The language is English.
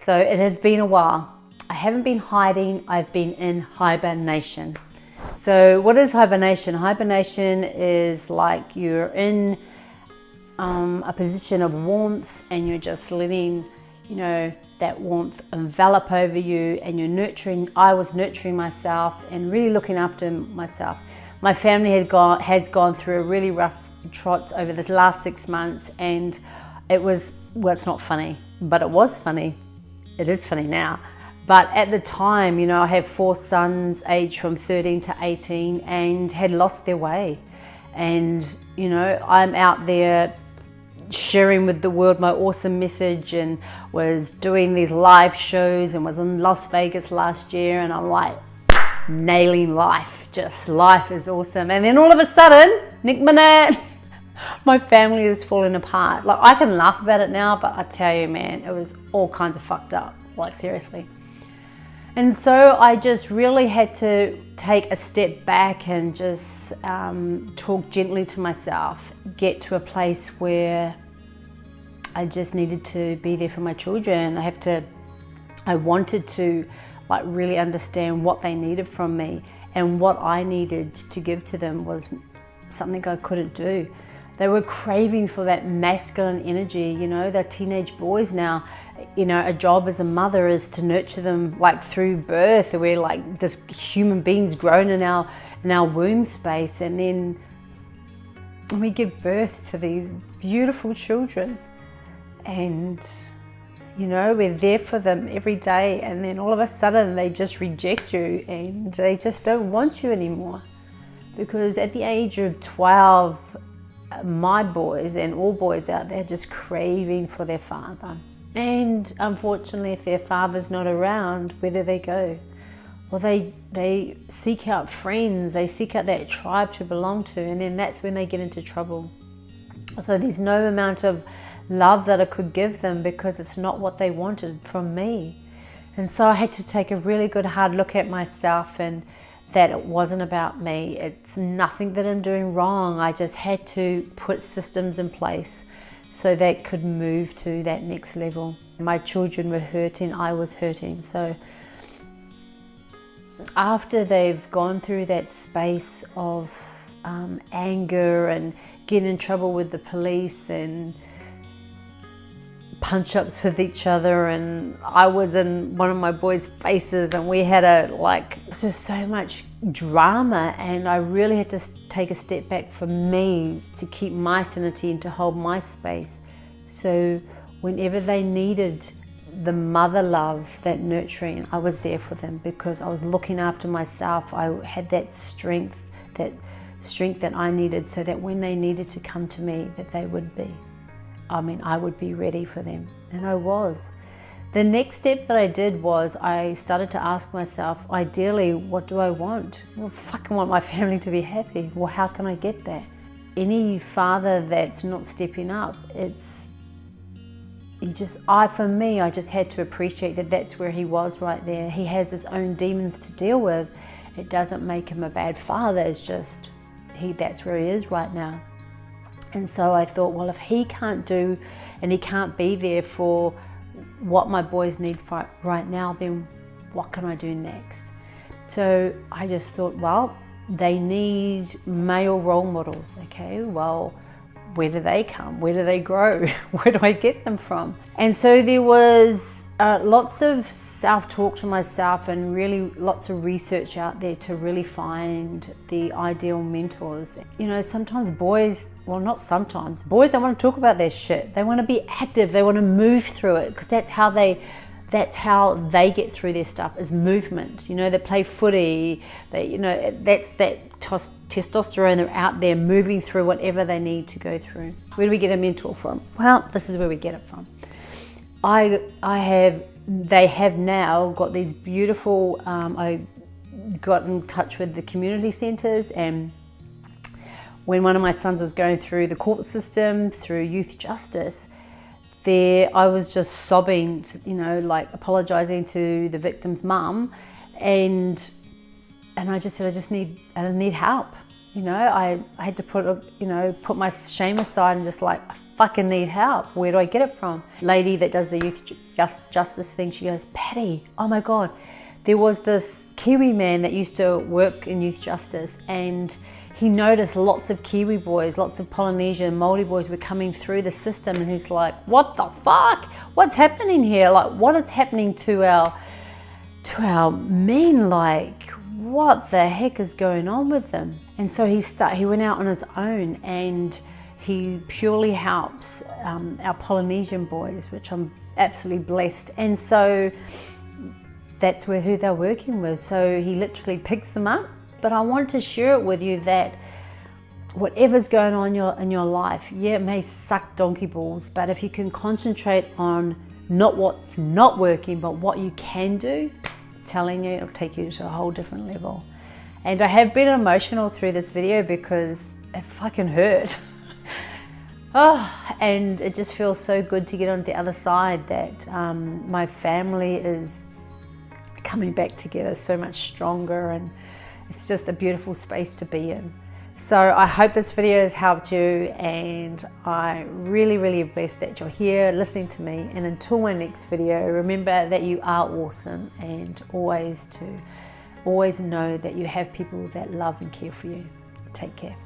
So it has been a while. I haven't been hiding, I've been in hibernation. So what is hibernation? Hibernation is like you're in a position of warmth and you're just letting, you know, that warmth envelop over you, and you're nurturing. I was nurturing myself and really looking after myself. My family has gone through a really rough trot over this last 6 months, and it was, well, it's not funny, but it was funny. It is funny now. But at the time, you know, I have 4 sons aged from 13 to 18 and had lost their way. And, you know, I'm out there sharing with the world my awesome message, and was doing these live shows and was in Las Vegas last year, and I'm like nailing life. Just life is awesome. And then all of a sudden, Nick Minette, my family is falling apart. Like, I can laugh about it now, but I tell you, man, it was all kinds of fucked up. Like, seriously. And so I just really had to take a step back and just talk gently to myself, get to a place where I just needed to be there for my children. I wanted to like really understand what they needed from me, and what I needed to give to them was something I couldn't do. They were craving for that masculine energy, you know. They're teenage boys now. You know, a job as a mother is to nurture them like through birth. We're like this human beings grown in our womb space, and then we give birth to these beautiful children, and you know, we're there for them every day, and then all of a sudden they just reject you and they just don't want you anymore. Because at the age of 12, my boys and all boys out there just craving for their father. And unfortunately, if their father's not around, where do they go? Well, they seek out friends, they seek out that tribe to belong to, and then that's when they get into trouble. So there's no amount of love that I could give them, because it's not what they wanted from me. And so I had to take a really good hard look at myself, and that it wasn't about me. It's nothing that I'm doing wrong. I just had to put systems in place so they could move to that next level. My children were hurting, I was hurting. So after they've gone through that space of anger and getting in trouble with the police and punch-ups with each other, and I was in one of my boys' faces, and we had just so much drama, and I really had to take a step back for me to keep my sanity and to hold my space. So whenever they needed the mother love, that nurturing, I was there for them, because I was looking after myself. I had that strength that I needed, so that when they needed to come to me, that they would be. I would be ready for them, and I was. The next step that I did was I started to ask myself, ideally, what do I want? Well, fucking want my family to be happy. Well, how can I get that? Any father that's not stepping up, I just had to appreciate that that's where he was right there. He has his own demons to deal with. It doesn't make him a bad father, it's just, that's where he is right now. And so I thought, well, if he can't do and he can't be there for what my boys need for right now, then what can I do next? So I just thought, well, they need male role models. Okay, well, where do they come? Where do they grow? Where do I get them from? And so there was lots of self-talk to myself, and really lots of research out there to really find the ideal mentors. You know, sometimes boys, well, not sometimes, boys don't want to talk about their shit. They want to be active, they want to move through it, because that's how they get through their stuff, is movement. You know, they play footy, that's that testosterone. They're out there moving through whatever they need to go through. Where do we get a mentor from? Well, this is where we get it from. They have now got these beautiful, I got in touch with the community centres, and when one of my sons was going through the court system, through youth justice, I was just sobbing, like apologising to the victim's mum, and I just said, I need help. I had to put my shame aside and just like, fucking need help. Where do I get it from? Lady that does the youth justice thing, she goes, Patty, oh my God, there was this Kiwi man that used to work in youth justice, and he noticed lots of Kiwi boys, lots of Polynesian, Māori boys were coming through the system, and he's like, what the fuck? What's happening here? Like, what is happening to our men? Like, what the heck is going on with them? And so he went out on his own, and he purely helps our Polynesian boys, which I'm absolutely blessed. And so that's who they're working with. So he literally picks them up. But I want to share it with you that whatever's going on in your life, yeah, it may suck donkey balls, but if you can concentrate on not what's not working, but what you can do, I'm telling you, it'll take you to a whole different level. And I have been emotional through this video because it fucking hurt. And it just feels so good to get on the other side, that my family is coming back together so much stronger, and it's just a beautiful space to be in. So I hope this video has helped you, and I really, really am blessed that you're here listening to me. And until my next video, remember that you are awesome, and always know that you have people that love and care for you. Take care.